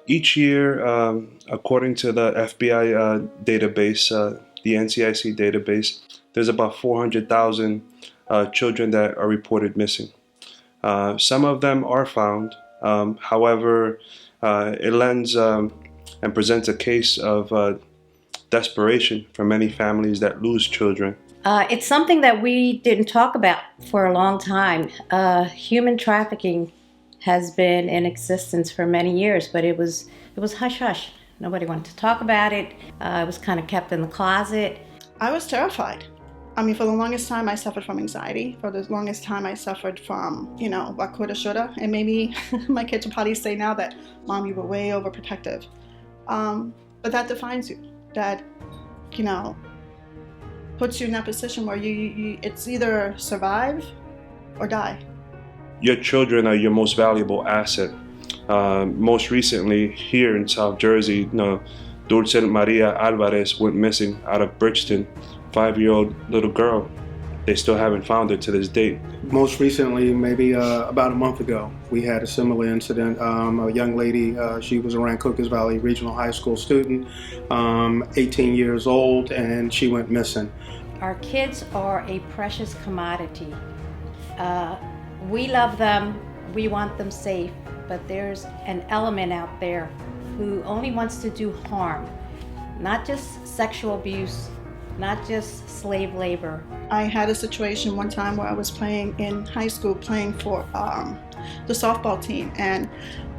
Each year, according to the FBI database, the NCIC database, there's about 400,000 children that are reported missing. Some of them are found. However, it lends and presents a case of desperation for many families that lose children. It's something that we didn't talk about for a long time. Human trafficking has been in existence for many years, but it was hush hush. Nobody wanted to talk about it. It was kind of kept in the closet. I was terrified. I mean, for the longest time, I suffered from anxiety. For the longest time, I suffered from, what coulda, shoulda. And maybe my kids will probably say now that, Mom, you were way overprotective. But that defines you. That, puts you in that position where it's either survive or die. Your children are your most valuable asset. Most recently, here in South Jersey, Dulce Maria Alvarez went missing out of Bridgeton, 5-year-old little girl. They still haven't found her to this date. Most recently, maybe about a month ago, we had a similar incident. A young lady, she was a Rancocas Valley Regional High School student, 18 years old, and she went missing. Our kids are a precious commodity. We love them, we want them safe, but there's an element out there who only wants to do harm, not just sexual abuse, not just slave labor. I had a situation one time where I was playing in high school, playing for the softball team. And,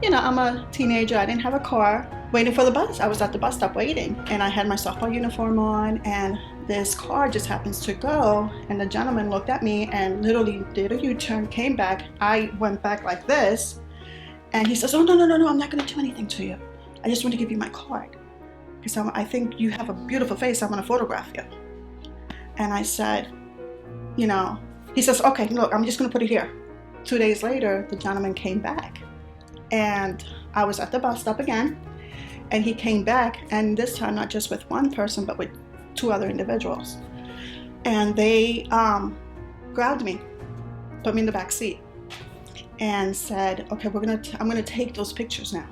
I'm a teenager, I didn't have a car, waiting for the bus. I was at the bus stop waiting, and I had my softball uniform on, and this car just happens to go, and the gentleman looked at me and literally did a U-turn, came back. I went back like this, and he says, "Oh, no, I'm not going to do anything to you. I just want to give you my card, because I think you have a beautiful face. I want to photograph you." And I said, he says, "Okay, look, I'm just going to put it here." 2 days later, the gentleman came back, and I was at the bus stop again, and he came back, and this time not just with one person, but with 2 other individuals. And they grabbed me, put me in the back seat, and said, "Okay, I'm gonna take those pictures now."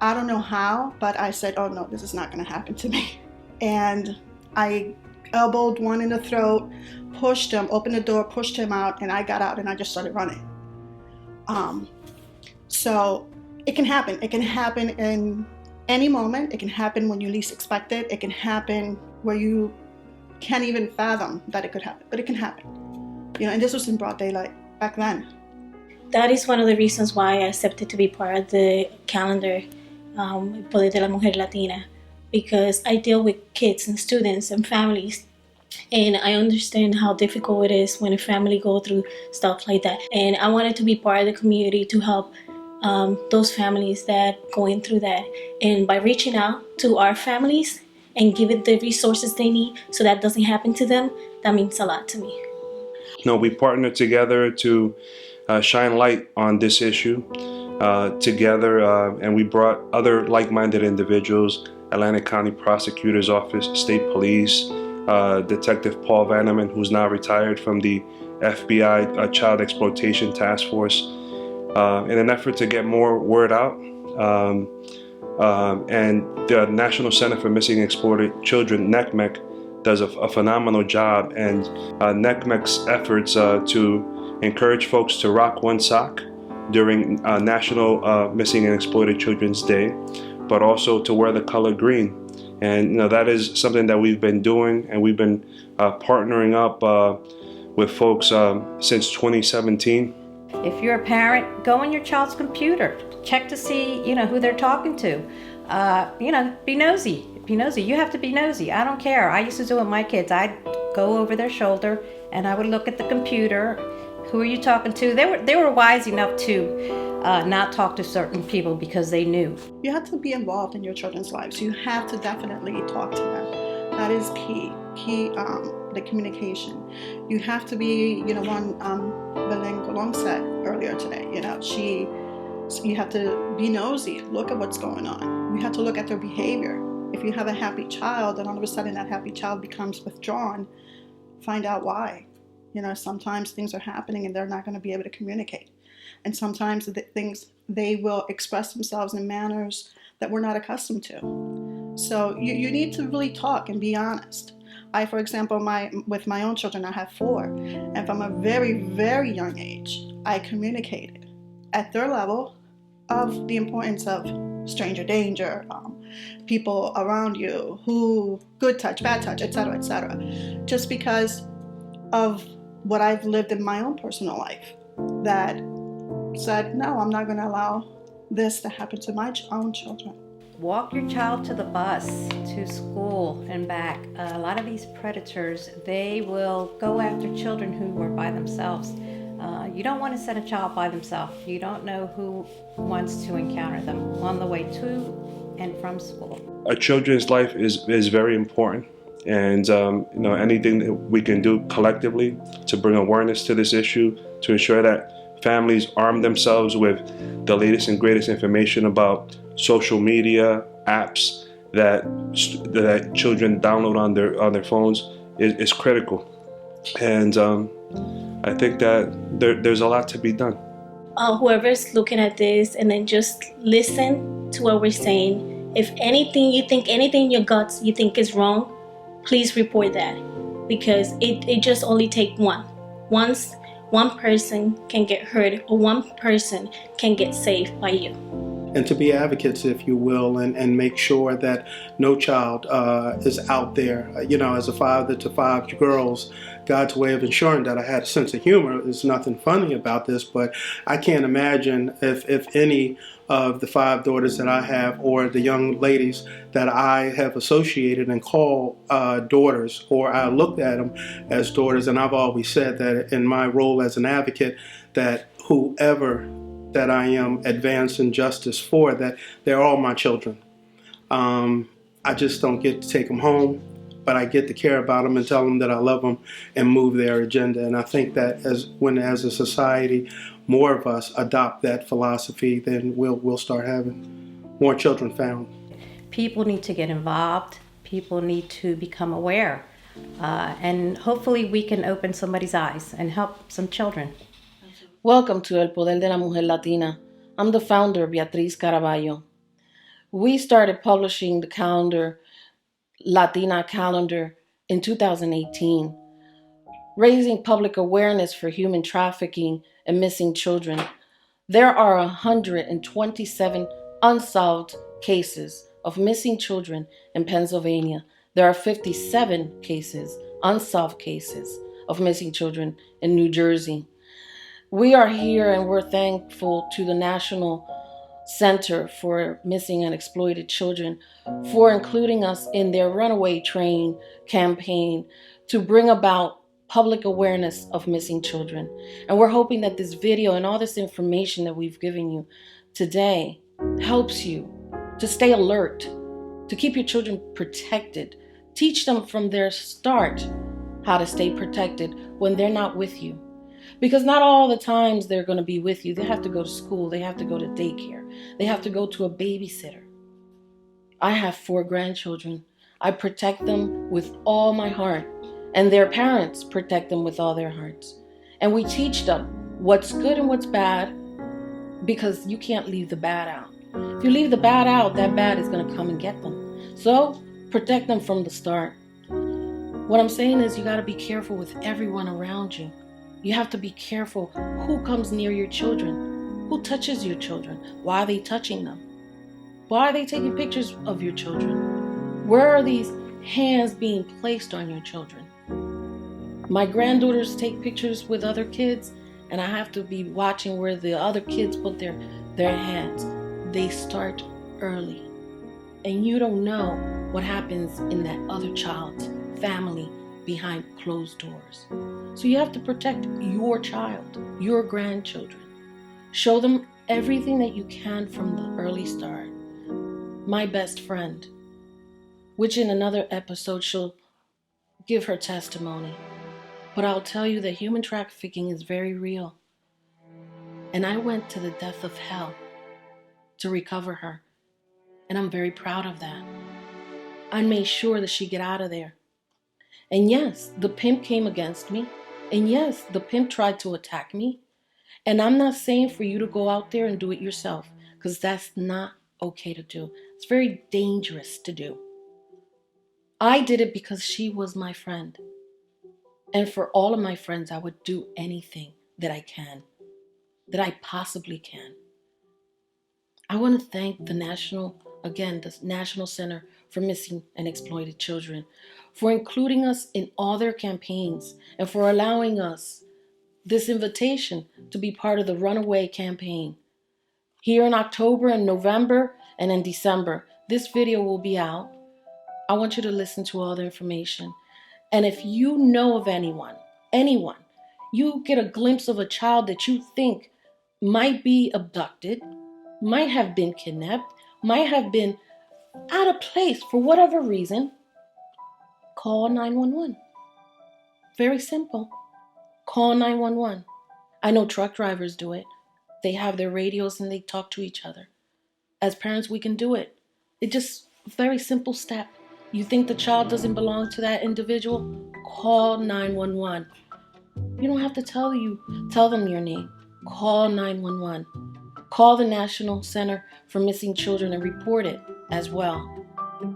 I don't know how, but I said, "Oh no, this is not gonna happen to me." And I elbowed one in the throat, pushed him, opened the door, pushed him out, and I got out and I just started running. So it can happen. It can happen in any moment. It can happen when you least expect it. It can happen where you can't even fathom that it could happen, but it can happen. And this was in broad daylight back then. That is one of the reasons why I accepted to be part of the calendar, Poder de la Mujer Latina, because I deal with kids and students and families, and I understand how difficult it is when a family go through stuff like that. And I wanted to be part of the community to help those families that going through that. And by reaching out to our families and giving the resources they need so that doesn't happen to them, that means a lot to me. We partnered together to shine light on this issue together, and we brought other like-minded individuals, Atlantic County Prosecutor's Office, State Police, Detective Paul Vanneman, who's now retired from the FBI Child Exploitation Task Force, in an effort to get more word out. And the National Center for Missing and Exploited Children, NECMEC, does a phenomenal job, and NECMEC's efforts to encourage folks to rock one sock during National Missing and Exploited Children's Day, but also to wear the color green. And that is something that we've been doing, and we've been partnering up with folks since 2017. If you're a parent, go on your child's computer, check to see, who they're talking to. Be nosy. Be nosy. You have to be nosy. I don't care. I used to do it with my kids. I'd go over their shoulder and I would look at the computer. Who are you talking to? They were wise enough to not talk to certain people because they knew. You have to be involved in your children's lives. You have to definitely talk to them. That is key. The communication. You have to be, one Belen Colon said earlier today. You have to be nosy. Look at what's going on. You have to look at their behavior. If you have a happy child and all of a sudden that happy child becomes withdrawn, find out why. Sometimes things are happening and they're not going to be able to communicate. and sometimes they will express themselves in manners that we're not accustomed to. So you need to really talk and be honest. I, for example, with my own children, I have 4, and from a very, very young age, I communicated at their level of the importance of stranger danger, people around you, who good touch, bad touch, etc., just because of what I've lived in my own personal life, that said, no, I'm not going to allow this to happen to my own children. Walk your child to the bus, to school and back. A lot of these predators, they will go after children who are by themselves. You don't want to send a child by themselves. You don't know who wants to encounter them on the way to and from school. A children's life is very important, and anything that we can do collectively to bring awareness to this issue, to ensure that families arm themselves with the latest and greatest information about social media apps that children download on their phones is critical. And I think that there's a lot to be done. Whoever's looking at this, and then just listen to what we're saying. If anything in your guts you think is wrong, please report that, because it just only takes one. Once one person can get hurt, or one person can get saved by you. And to be advocates, if you will, and make sure that no child is out there. As a father to 5 girls, God's way of ensuring that I had a sense of humor. There's nothing funny about this, but I can't imagine if any of the 5 daughters that I have, or the young ladies that I have associated and called daughters, or I looked at them as daughters. And I've always said that in my role as an advocate, that whoever that I am advancing justice for, that they're all my children. I just don't get to take them home, but I get to care about them and tell them that I love them and move their agenda. And I think that as a society, more of us adopt that philosophy, then we'll start having more children found. People need to get involved. People need to become aware. And hopefully we can open somebody's eyes and help some children. Welcome to El Poder de la Mujer Latina. I'm the founder, Beatriz Caraballo. We started publishing the calendar, Latina calendar, in 2018, raising public awareness for human trafficking and missing children. There are 127 unsolved cases of missing children in Pennsylvania. There are 57 cases, unsolved cases, of missing children in New Jersey. We are here, and we're thankful to the National Center for Missing and Exploited Children for including us in their Runaway Train campaign to bring about public awareness of missing children. And we're hoping that this video and all this information that we've given you today helps you to stay alert, to keep your children protected. Teach them from their start how to stay protected when they're not with you. Because not all the times they're going to be with you. They have to go to school. They have to go to daycare. They have to go to a babysitter. I have 4 grandchildren. I protect them with all my heart. And their parents protect them with all their hearts. And we teach them what's good and what's bad, because you can't leave the bad out. If you leave the bad out, that bad is going to come and get them. So protect them from the start. What I'm saying is, you got to be careful with everyone around you. You have to be careful who comes near your children, who touches your children. Why are they touching them? Why are they taking pictures of your children? Where are these hands being placed on your children? My granddaughters take pictures with other kids, and I have to be watching where the other kids put their hands. They start early, and you don't know what happens in that other child's family behind closed doors. So you have to protect your child, your grandchildren. Show them everything that you can from the early start. My best friend, which in another episode she'll give her testimony. But I'll tell you that human trafficking is very real. And I went to the depth of hell to recover her. And I'm very proud of that. I made sure that she get out of there. And yes, the pimp came against me. And yes, the pimp tried to attack me. And I'm not saying for you to go out there and do it yourself, because that's not okay to do. It's very dangerous to do. I did it because she was my friend. And for all of my friends, I would do anything that I can, that I possibly can. I want to thank the National Center for Missing and Exploited Children for including us in all their campaigns and for allowing us this invitation to be part of the Runaway campaign. Here in October and November and in December, this video will be out. I want you to listen to all the information. And if you know of anyone, you get a glimpse of a child that you think might be abducted, might have been kidnapped, might have been out of place for whatever reason, call 911. Very simple. Call 911. I know truck drivers do it. They have their radios and they talk to each other. As parents, we can do it. It's just a very simple step. You think the child doesn't belong to that individual? Call 911. You don't have to tell them your name. Call 911. Call the National Center for Missing Children and report it as well.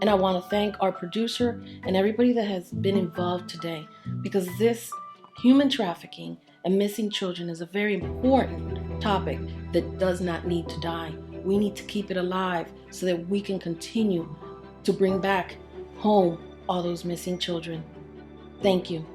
And I want to thank our producer and everybody that has been involved today, because this human trafficking and missing children is a very important topic that does not need to die. We need to keep it alive so that we can continue to bring back home all those missing children. Thank you.